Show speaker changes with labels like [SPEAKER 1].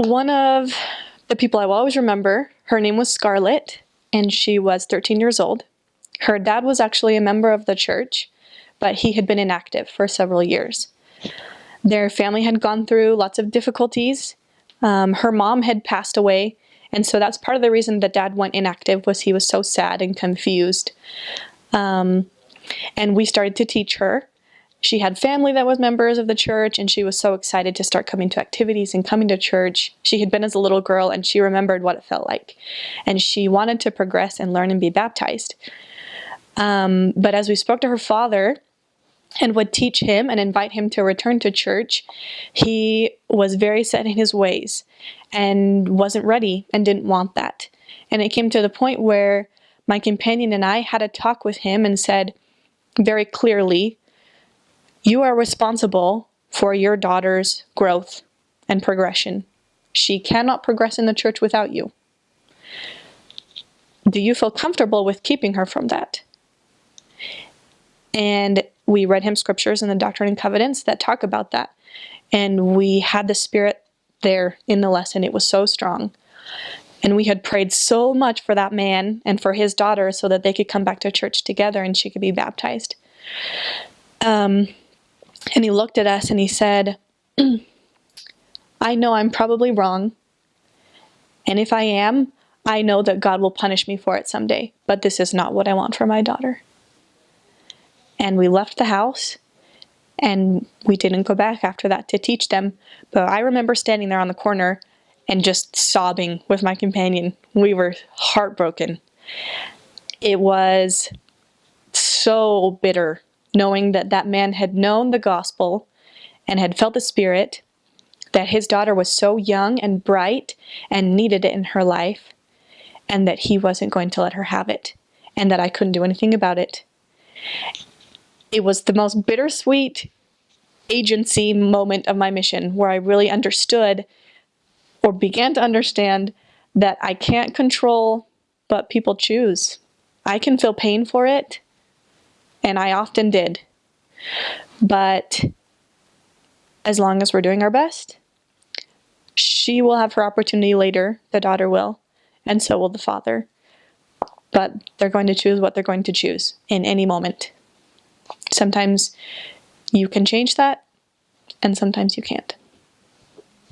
[SPEAKER 1] One of the people I will always remember, her name was Scarlett, and she was 13 years old. Her dad was actually a member of the church, but he had been inactive for several years. Their family had gone through lots of difficulties. Her mom had passed away, and so that's part of the reason that Dad went inactive, was he was so sad and confused. And we started to teach her. She had family that was members of the church, and she was so excited to start coming to activities and coming to church. She had been as a little girl, and she remembered what it felt like. And she wanted to progress and learn and be baptized. But as we spoke to her father and would teach him and invite him to return to church, he was very set in his ways and wasn't ready and didn't want that. And it came to the point where my companion and I had a talk with him and said very clearly, you are responsible for your daughter's growth and progression. She cannot progress in the church without you. Do you feel comfortable with keeping her from that? And we read him scriptures in the Doctrine and Covenants that talk about that. And we had the Spirit there in the lesson. It was so strong. And we had prayed so much for that man and for his daughter so that they could come back to church together and she could be baptized. And he looked at us and he said, I know I'm probably wrong. And if I am, I know that God will punish me for it someday. But this is not what I want for my daughter. And we left the house, and we didn't go back after that to teach them. But I remember standing there on the corner and just sobbing with my companion. We were heartbroken. It was so bitter knowing that that man had known the gospel and had felt the Spirit, that his daughter was so young and bright and needed it in her life, and that he wasn't going to let her have it, and that I couldn't do anything about it. It was the most bittersweet agency moment of my mission, where I really understood, or began to understand, that I can't control what people choose. I can feel pain for it, and I often did. But as long as we're doing our best, she will have her opportunity later, the daughter will, and so will the father. But they're going to choose what they're going to choose in any moment. Sometimes you can change that, and sometimes you can't.